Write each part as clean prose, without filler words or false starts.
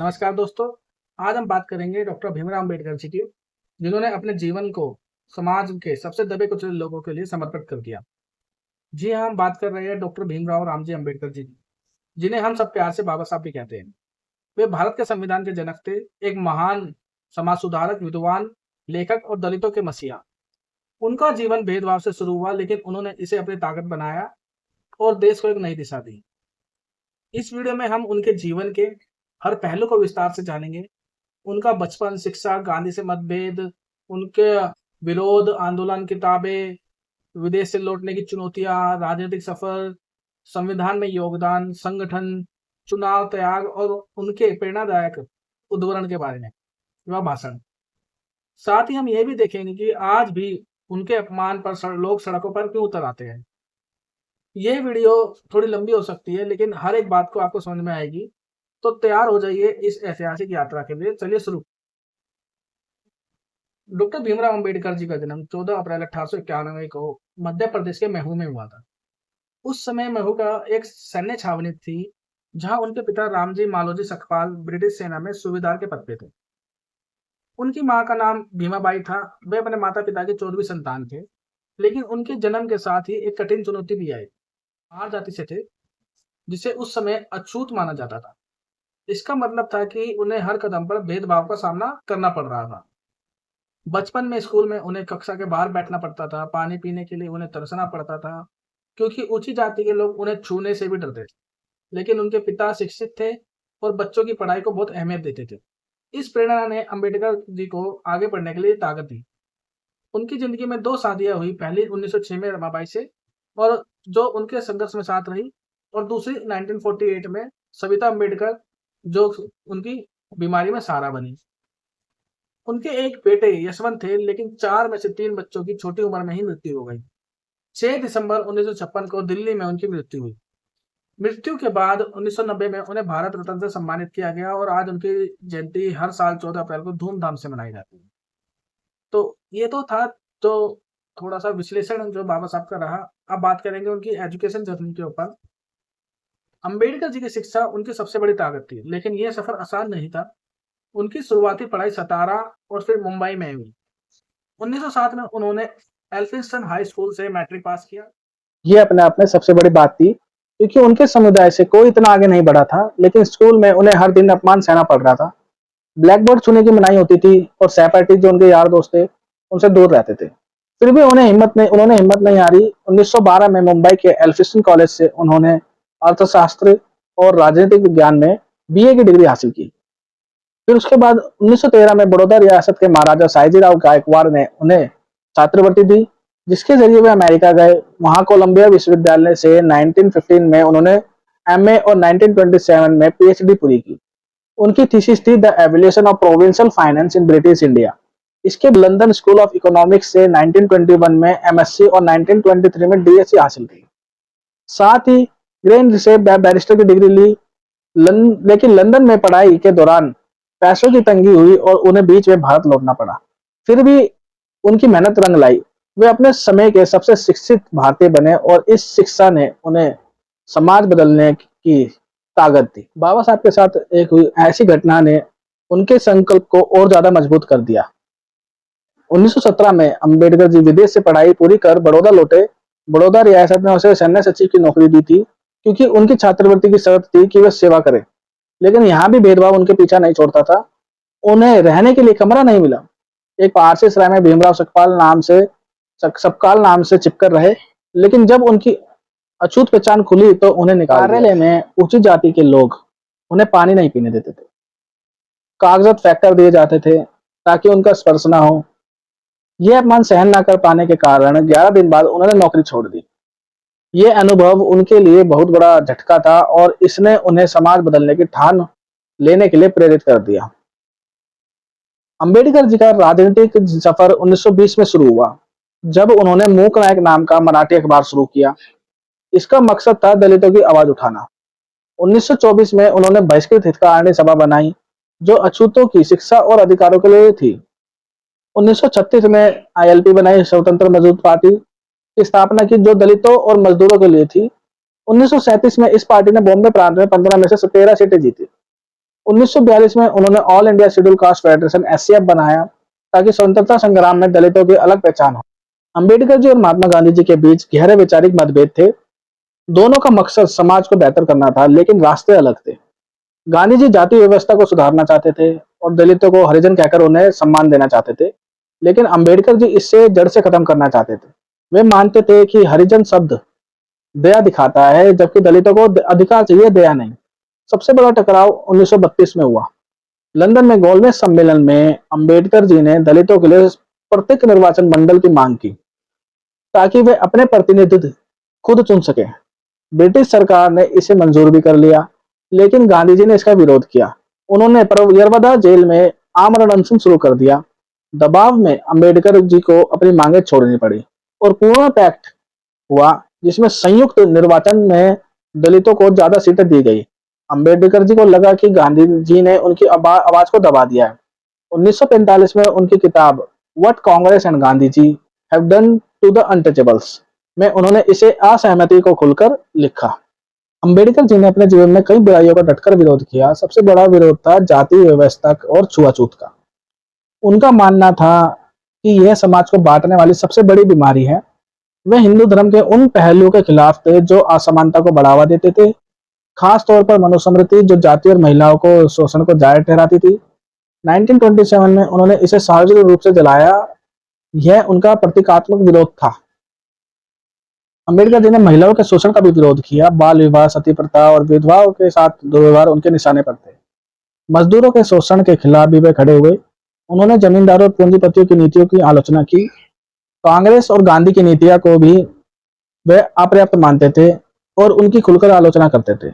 नमस्कार दोस्तों। आज हम बात करेंगे डॉक्टर भीमराव अंबेडकर जी की, जिन्होंने अपने जीवन को समाज के सबसे दबे कुचले लोगों के लिए समर्पित कर दिया। जी हाँ, हम बात कर रहे हैं डॉक्टर भीमराव रामजी अंबेडकर जी की, जिन्हें हम सब प्यार से बाबा साहब भी कहते हैं। वे भारत के संविधान के जनक थे, एक महान समाज सुधारक, विद्वान, लेखक और दलितों के मसीहा। उनका जीवन भेदभाव से शुरू हुआ, लेकिन उन्होंने इसे अपनी ताकत बनाया और देश को एक नई दिशा दी। इस वीडियो में हम उनके जीवन के हर पहलू को विस्तार से जानेंगे। उनका बचपन, शिक्षा, गांधी से मतभेद, उनके विरोध आंदोलन, किताबें, विदेश से लौटने की चुनौतियां, राजनीतिक सफर, संविधान में योगदान, संगठन, चुनाव त्याग और उनके प्रेरणादायक उद्धरण के बारे में वह भाषण। साथ ही हम ये भी देखेंगे कि आज भी उनके अपमान पर लोग सड़कों पर क्यों उतर आते हैं। ये वीडियो थोड़ी लंबी हो सकती है, लेकिन हर एक बात को आपको समझ में आएगी। तो तैयार हो जाइए इस ऐतिहासिक यात्रा के लिए। चलिए शुरू। डॉक्टर भीमराव अंबेडकर जी का जन्म 14 अप्रैल 1891 को मध्य प्रदेश के महू में हुआ था। उस समय महू का एक सैन्य छावनी थी, जहां उनके पिता रामजी मालोजी सकपाल ब्रिटिश सेना में सूबेदार के पद पे थे। उनकी मां का नाम भीमाबाई था। वे अपने माता पिता के 14वीं संतान थे, लेकिन उनके जन्म के साथ ही एक कठिन चुनौती भी आई। आर जाति से थे, जिसे उस समय अछूत माना जाता था। इसका मतलब था कि उन्हें हर कदम पर भेदभाव का सामना करना पड़ रहा था। बचपन में स्कूल में उन्हें कक्षा के बाहर बैठना पड़ता था, पानी पीने के लिए उन्हें तरसना पड़ता था, क्योंकि ऊंची जाति के लोग उन्हें छूने से भी डरते थे। लेकिन उनके पिता शिक्षित थे और बच्चों की पढ़ाई को बहुत अहमियत देते थे। इस प्रेरणा ने अंबेडकर जी को आगे बढ़ने के लिए ताकत दी। उनकी जिंदगी में दो शादियां हुई, पहली 1906 में रमाबाई से, और जो उनके संघर्ष में साथ रही, और दूसरी 1948 में सविता अम्बेडकर, जो उनकी बीमारी में सहारा बनी। उनके एक बेटे यशवंत थे, लेकिन 4 में से 3 बच्चों की छोटी उम्र में ही मृत्यु हो गई। 6 दिसंबर 1956 को दिल्ली में उनकी मृत्यु हुई। मृत्यु के बाद 1990 में उन्हें भारत रत्न से सम्मानित किया गया, और आज उनकी जयंती हर साल 14 अप्रैल को धूमधाम से मनाई जाती है। तो ये तो था, तो थोड़ा सा विश्लेषण जो बाबा साहब का रहा। अब बात करेंगे उनकी एजुकेशन जर्नी के ऊपर। अंबेडकर जी की शिक्षा उनकी सबसे बड़ी ताकत थी, लेकिन यह सफर आसान नहीं था। उनकी शुरुआती पढ़ाई सतारा और फिर मुंबई में हुई। 1907 में उन्होंने एल्फिंस्टन हाई स्कूल से मैट्रिक पास किया। ये अपने आप में सबसे बड़ी बात थी, क्योंकि उनके समुदाय से कोई इतना आगे नहीं बढ़ा था, लेकिन स्कूल में उन्हें हर दिन अपमान सहना पड़ रहा था। ब्लैक बोर्ड छूने की मनाही होती थी और सहपाठी जो उनके यार दोस्त थे उनसे दूर रहते थे। फिर भी उन्होंने हिम्मत नहीं हारी। 1912 में मुंबई के एल्फिंस्टन कॉलेज से उन्होंने अर्थशास्त्र और राजनीतिक विज्ञान में बीए की डिग्री हासिल की। फिर उसके बाद 1913 में बड़ौदा रियासत के महाराजा सायाजीराव गायकवाड़ ने उन्हें छात्रवृत्ति दी, जिसके जरिए वे अमेरिका गए। वहां कोलंबिया विश्वविद्यालय से 1915 में उन्होंने एमए और 1927 में पीएचडी पूरी की। उनकी थीसिस थी the evolution of provincial finance in British India. इसके लंदन स्कूल ऑफ इकोनॉमिक्स से 1921 में एमएससी और 1923 में डीएससी हासिल की। साथ ही ग्रेन से बैरिस्टर की डिग्री ली। लेकिन लंदन में पढ़ाई के दौरान पैसों की तंगी हुई और उन्हें बीच में भारत लौटना पड़ा। फिर भी उनकी मेहनत रंग लाई। वे अपने समय के सबसे शिक्षित भारतीय बने और इस शिक्षा ने उन्हें समाज बदलने की ताकत दी। बाबा साहब के साथ एक हुई ऐसी घटना ने उनके संकल्प को और ज्यादा मजबूत कर दिया। 1917 में अंबेडकर जी विदेश से पढ़ाई पूरी कर बड़ौदा लौटे। बड़ौदा रियासत ने उसे सैन्य सचिव की नौकरी दी थी, क्योंकि उनकी छात्रवृत्ति की शर्त थी कि वे सेवा करें। लेकिन यहाँ भी भेदभाव उनके पीछा नहीं छोड़ता था। उन्हें रहने के लिए कमरा नहीं मिला। एक पारसी सराय में भीमराव सकपाल नाम से चिपकर रहे, लेकिन जब उनकी अछूत पहचान खुली तो उन्हें निकाल दिया। कार्यालय में उच्च जाति के लोग उन्हें पानी नहीं पीने देते थे, कागजात फेंक कर दिए जाते थे ताकि उनका स्पर्श ना हो। यह अपमान सहन न कर पाने के कारण 11 दिन बाद उन्होंने नौकरी छोड़ दी। यह अनुभव उनके लिए बहुत बड़ा झटका था और इसने उन्हें समाज बदलने की ठान लेने के लिए प्रेरित कर दिया। अंबेडकर जी का राजनीतिक सफर 1920 में शुरू हुआ, जब उन्होंने मूक नायक नाम का मराठी अखबार शुरू किया। इसका मकसद था दलितों की आवाज उठाना। 1924 में उन्होंने बहिष्कृत हितकारिणी सभा बनाई, जो अछूतों की शिक्षा और अधिकारों के लिए थी। 1936 में आईएलपी बनाई, स्वतंत्र मजदूर पार्टी की स्थापना की, जो दलितों और मजदूरों के लिए थी। 1937 में इस पार्टी ने बॉम्बे प्रांत में 15 में से 13 सीटें जीती। 1942 में उन्होंने all India schedule caste federation SCF बनाया ताकि स्वतंत्रता संग्राम में दलितों की अलग पहचान हो। अंबेडकर जी और महात्मा गांधी जी के बीच गहरे वैचारिक मतभेद थे। दोनों का मकसद समाज को बेहतर करना था, लेकिन रास्ते अलग थे। गांधी जी जाति व्यवस्था को सुधारना चाहते थे और दलितों को हरिजन कहकर उन्हें सम्मान देना चाहते थे, लेकिन अंबेडकर जी इससे जड़ से खत्म करना चाहते थे। वे मानते थे कि हरिजन शब्द दया दिखाता है, जबकि दलितों को अधिकार चाहिए, दया नहीं। सबसे बड़ा टकराव 1932 में हुआ। लंदन में गोलमेज सम्मेलन में अंबेडकर जी ने दलितों के लिए प्रत्येक निर्वाचन मंडल की मांग की ताकि वे अपने प्रतिनिधि खुद चुन सके। ब्रिटिश सरकार ने इसे मंजूर भी कर लिया, लेकिन गांधी जी ने इसका विरोध किया। उन्होंने यरवदा जेल में आमरण अनशन शुरू कर दिया। दबाव में अंबेडकर जी को अपनी मांगे छोड़नी पड़ी और पूर्ण पैक्ट हुआ, जिसमें संयुक्त निर्वाचन में दलितों को ज्यादा सीटें दी गई। अंबेडकर जी को लगा कि गांधी जी ने उनकी आवाज को दबा दिया है। 1945 में उनकी किताब what Congress and Gandhi ji have done to the untouchables में उन्होंने इसे असहमति को खुलकर लिखा। अंबेडकर जी ने अपने जीवन में कई बुराइयों का डटकर विरोध किया। सबसे बड़ा विरोध था जाति व्यवस्था और छुआछूत का। उनका मानना था कि यह समाज को बांटने वाली सबसे बड़ी बीमारी है। वे हिंदू धर्म के उन पहलुओं के खिलाफ थे जो असमानता को बढ़ावा देते थे, खास तौर पर मनुस्मृति जो जाति और महिलाओं को शोषण को जायज ठहराती थी। 1927 में उन्होंने इसे सार्वजनिक रूप से जलाया। यह उनका प्रतीकात्मक विरोध था। अंबेडकर जी ने महिलाओं के शोषण का भी विरोध किया। बाल विवाह, सती प्रथा और विधवाओं के साथ दुर्व्यवहार उनके निशाने पर थे। मजदूरों के शोषण के खिलाफ भी वे खड़े हुए। उन्होंने जमींदारों और पूंजीपतियों की नीतियों की आलोचना की। कांग्रेस और गांधी की नीतियां को भी वे अपर्याप्त मानते थे और उनकी खुलकर आलोचना करते थे।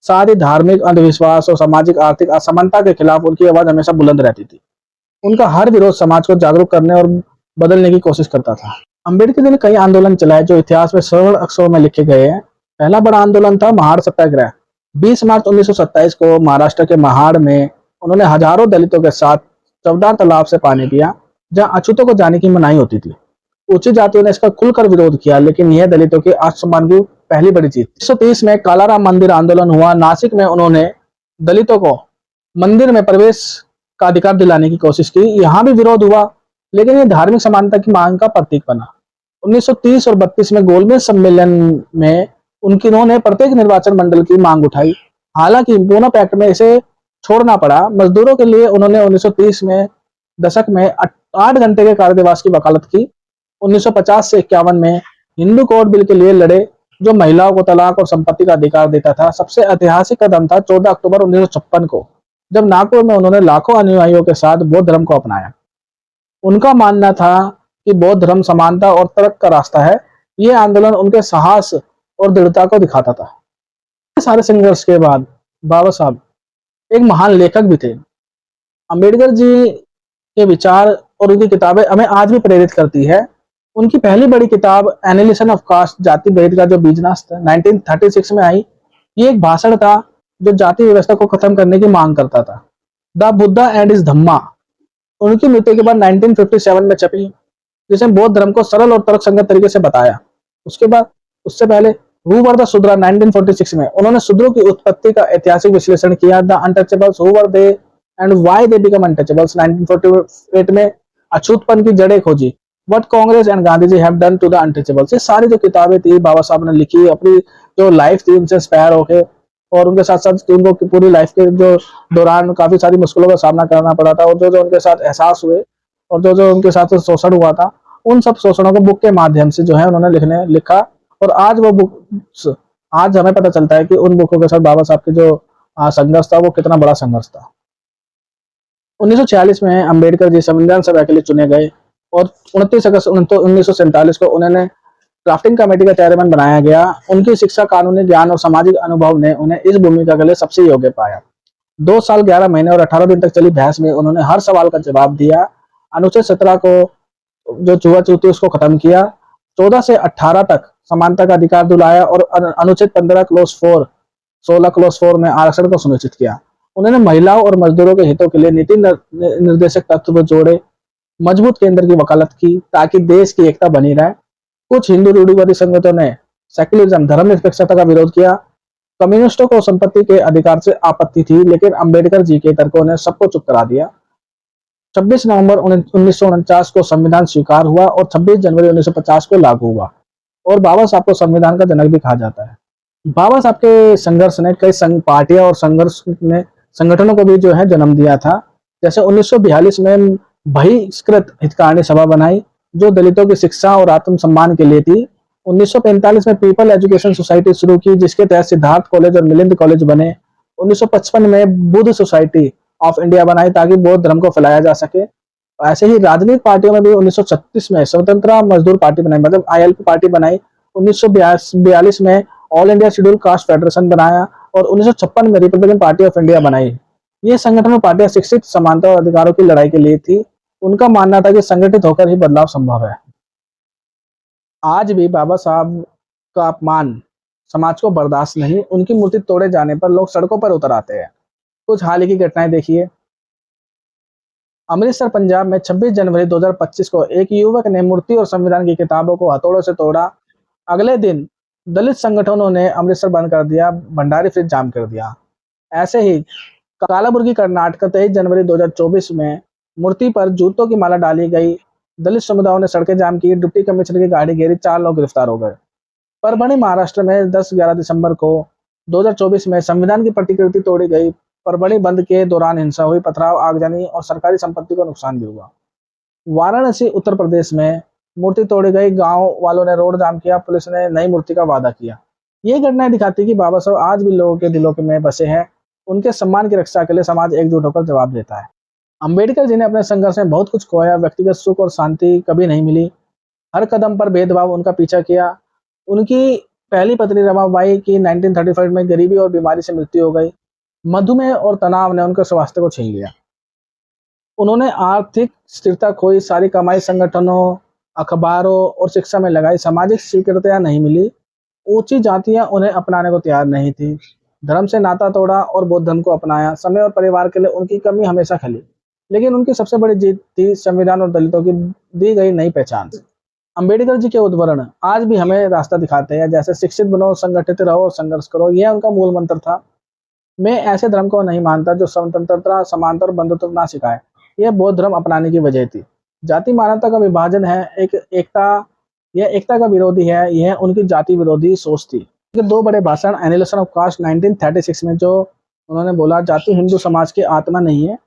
साथ ही धार्मिक अंधविश्वास और सामाजिक आर्थिक असमानता के खिलाफ उनकी आवाज हमेशा बुलंद रहती थी। उनका हर विरोध समाज को जागरूक करने और बदलने की कोशिश करता था। अंबेडकर जी ने कई आंदोलन चलाए जो इतिहास में स्वर्ण अक्षरों में लिखे गए हैं। पहला बड़ा आंदोलन था महाड़ सत्याग्रह। 20 मार्च 1927 को महाराष्ट्र के महाड़ में उन्होंने हजारों दलितों के साथ चौदार तालाब से पानी पिया, जहां अछूतों को जाने की मनाही होती थी। उच्च जातियों ने इसका खुलकर विरोध किया, लेकिन यह दलितों के आत्मसम्मान की पहली बड़ी जीत। 1930 में कालाराम मंदिर आंदोलन हुआ। नासिक में उन्होंने दलितों को मंदिर में प्रवेश का अधिकार दिलाने की कोशिश की। यहाँ भी विरोध हुआ, लेकिन यह धार्मिक समानता की मांग का प्रतीक बना। 1930 और 32 में गोलमेज सम्मेलन में उन्होंने प्रत्येक निर्वाचन मंडल की मांग उठाई। हालांकि पूर्ण पैक्ट में इसे छोड़ना पड़ा। मजदूरों के लिए उन्होंने 1930 में दशक में 8 घंटे के कार्य दिवस की वकालत की। 1950 से 51 में हिंदू कोड बिल के लिए लड़े, जो महिलाओं को तलाक और संपत्ति का अधिकार देता था। सबसे ऐतिहासिक कदम था 14 अक्टूबर 1956 को, जब नागपुर में उन्होंने लाखों अनुयायियों के साथ बौद्ध धर्म को अपनाया। उनका मानना था कि बौद्ध धर्म समानता और तर्क का रास्ता है। यह आंदोलन उनके साहस और दृढ़ता को दिखाता था। सारे संघर्ष के बाद बाबा साहब एक महान लेखक भी थे। अंबेडकर जी के विचार और उनकी किताबें हमें आज भी प्रेरित करती है। उनकी पहली बड़ी किताब एनालिसिस ऑफ कास्ट, जाति भेद का जो बीजनाश था, 1936 में आई। ये एक भाषण था जो जाति व्यवस्था को खत्म करने की मांग करता था। द बुद्धा एंड इज धम्मा उनकी मृत्यु के बाद 1957 में छपी, जिसने बौद्ध धर्म को सरल और तर्कसंगत तरीके से बताया। उसके बाद उससे पहले हु वर द शूद्रा 1946 में उन्होंने शूद्रों की उत्पत्ति का ऐतिहासिक विश्लेषण किया। The untouchables, who were they and why they become untouchables 1948 में अछूतपन की जड़ें खोजी। What Congress and Gandhi ji have done to the untouchables. ये सारी जो किताबें थी बाबा साहब ने लिखी, अपनी जो लाइफ थी उनसे इंस्पायर होके, और उनके साथ साथ उनको पूरी लाइफ के जो दौरान काफी सारी मुश्किलों का सामना करना पड़ा था, और जो उनके साथ एहसास हुए और जो उनके साथ शोषण हुआ था, उन सब शोषणों को बुक के माध्यम से जो है उन्होंने लिखा। और आज वो बुक, आज हमें पता चलता है कि उन बुकों के साथ बाबा साहब के जो संघर्ष था वो कितना बड़ा संघर्ष था। 1946 में अंबेडकर जी संविधान सभा के लिए चुने गए और 29 अगस्त 1947 को उन्होंने ड्राफ्टिंग कमेटी का चेयरमैन बनाया गया। उनकी शिक्षा, कानूनी ज्ञान और सामाजिक अनुभव ने उन्हें इस भूमिका के लिए सबसे योग्य पाया। 2 साल 11 महीने और 18 दिन तक चली बहस में उन्होंने हर सवाल का जवाब दिया। अनुच्छेद 17 को जो छुआछूत उसको खत्म किया। 14 से 18 तक समानता का अधिकार दिलाया और अनुच्छेद 15 क्लोज 4, 16 क्लोज 4 में आरक्षण को सुनिश्चित किया। उन्होंने महिलाओं और मजदूरों के हितों के लिए नीति निर्देशक तत्व जोड़े, मजबूत केंद्र की वकालत की ताकि देश की एकता बनी रहे। कुछ हिंदू रूढ़िवादी संगठनों ने सेक्युलरिज्म, धर्मनिरपेक्षता का विरोध किया। कम्युनिस्टों को संपत्ति के अधिकार से आपत्ति थी, लेकिन अंबेडकर जी के तर्कों ने सबको चुप करा दिया। 26 नवंबर 1949 को संविधान स्वीकार हुआ और 26 जनवरी 1950 को लागू हुआ, और बाबा साहब को संविधान का जनक भी कहा जाता है। बाबा साहब के संघर्ष ने कई पार्टियां और संघर्ष ने संगठनों को भी जो है जन्म दिया था। जैसे 1942 में बहिष्कृत हितकारिणी सभा बनाई, जो दलितों की शिक्षा और आत्म सम्मान के लिए थी। 1945 में पीपल एजुकेशन सोसाइटी शुरू की, जिसके तहत सिद्धार्थ कॉलेज और मिलिंद कॉलेज बने। 1955 में बुद्ध सोसाइटी ऑफ इंडिया बनाई, ताकि बौद्ध धर्म को फैलाया जा सके। ऐसे ही राजनीतिक पार्टियों में भी 1936 में स्वतंत्रता मजदूर पार्टी बनाई, मतलब ILP पार्टी बनाई। 1942 में all India schedule caste federation बनाया, और 1956 में रिपब्लिकन पार्टी ऑफ इंडिया बनाई। ये संगठन और पार्टियां शिक्षित, समानता और अधिकारों की लड़ाई के लिए थी। उनका मानना था कि संगठित होकर ही बदलाव संभव है। आज भी बाबा साहब का अपमान समाज को बर्दाश्त नहीं। उनकी मूर्ति तोड़े जाने पर लोग सड़कों पर उतर आते हैं। कुछ हाल ही की घटनाएं देखिए। अमृतसर पंजाब में 26 जनवरी 2025 को एक युवक ने मूर्ति और संविधान की किताबों को हथौड़ों से तोड़ा। अगले दिन दलित संगठनों ने अमृतसर बंद कर दिया, भंडारी फ्रिज जाम कर दिया। ऐसे ही कालाबुर्गी कर्नाटक 23 जनवरी 2024 में मूर्ति पर जूतों की माला डाली गई। दलित समुदायों ने सड़कें जाम की, डिप्टी कमिश्नर की गाड़ी घेरी, 4 लोग गिरफ्तार हो गए। परभणी महाराष्ट्र में 10-11 दिसंबर को 2024 में संविधान की प्रतिकृति तोड़ी गई। परभणी बंद के दौरान हिंसा हुई, पथराव, आगजनी और सरकारी संपत्ति को नुकसान भी हुआ। वाराणसी उत्तर प्रदेश में मूर्ति तोड़ी गई, गांव वालों ने रोड जाम किया, पुलिस ने नई मूर्ति का वादा किया। ये घटनाएं दिखाती कि बाबा साहब आज भी लोगों के दिलों में बसे हैं। उनके सम्मान की रक्षा के लिए समाज एकजुट होकर जवाब देता है। अंबेडकर जी ने अपने संघर्ष में बहुत कुछ खोया, व्यक्तिगत सुख और शांति कभी नहीं मिली। हर कदम पर भेदभाव उनका पीछा किया। उनकी पहली पत्नी रमाबाई की 1935 में गरीबी और बीमारी से मृत्यु हो गई। मधुमेह और तनाव ने उनके स्वास्थ्य को छीन लिया। उन्होंने आर्थिक स्थिरता खोई, सारी कमाई संगठनों, अखबारों और शिक्षा में लगाई। सामाजिक स्वीकृतियां नहीं मिली। ऊंची जातियां उन्हें अपनाने को तैयार नहीं थी। धर्म से नाता तोड़ा और बौद्ध धर्म को अपनाया। समय और परिवार के लिए उनकी कमी हमेशा खली, लेकिन उनकी सबसे बड़ी जीत थी संविधान और दलितों की दी गई नई पहचान। अंबेडकर जी के उद्धरण आज भी हमें रास्ता दिखाते हैं, जैसे शिक्षित बनो, संगठित रहो, संघर्ष करो। यह उनका मूल मंत्र था। मैं ऐसे धर्म को नहीं मानता जो स्वतंत्रता, समानता और बंधुत्व ना सिखाए। यह बौद्ध धर्म अपनाने की वजह थी। जाति मानवता का विभाजन है, यह एकता का विरोधी है। यह उनकी जाति विरोधी सोच थी। उनके 2 बड़े भाषण, एनालिसिस ऑफ कास्ट 1936 में जो उन्होंने बोला, जाति हिंदू समाज की आत्मा नहीं है,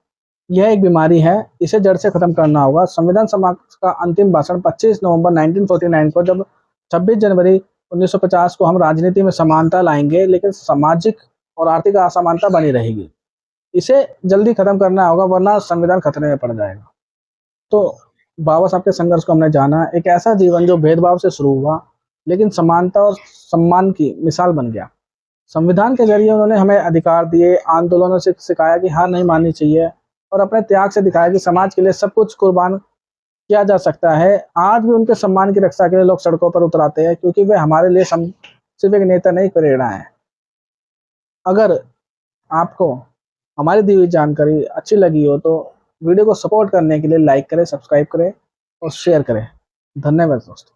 यह एक बीमारी है, इसे जड़ से खत्म करना होगा। संविधान समाज का अंतिम भाषण 25 नवंबर 1949 को, जब 26 जनवरी 1950 को हम राजनीति में समानता लाएंगे, लेकिन सामाजिक और आर्थिक असमानता बनी रहेगी। इसे जल्दी खत्म करना होगा, वरना संविधान खतरे में पड़ जाएगा। तो बाबा साहब के संघर्ष को हमने जाना, एक ऐसा जीवन जो भेदभाव से शुरू हुआ, लेकिन समानता और सम्मान की मिसाल बन गया। संविधान के जरिए उन्होंने हमें अधिकार दिए, आंदोलनों से सिखाया कि हार नहीं माननी चाहिए, और अपने त्याग से दिखाया कि समाज के लिए सब कुछ कुर्बान किया जा सकता है। आज भी उनके सम्मान की रक्षा के लिए लोग सड़कों पर उतर आते हैं, क्योंकि वे हमारे लिए सिर्फ एक नेता नहीं, प्रेरणा है। अगर आपको हमारी दी हुई जानकारी अच्छी लगी हो तो वीडियो को सपोर्ट करने के लिए लाइक करें, सब्सक्राइब करें और शेयर करें। धन्यवाद दोस्तों।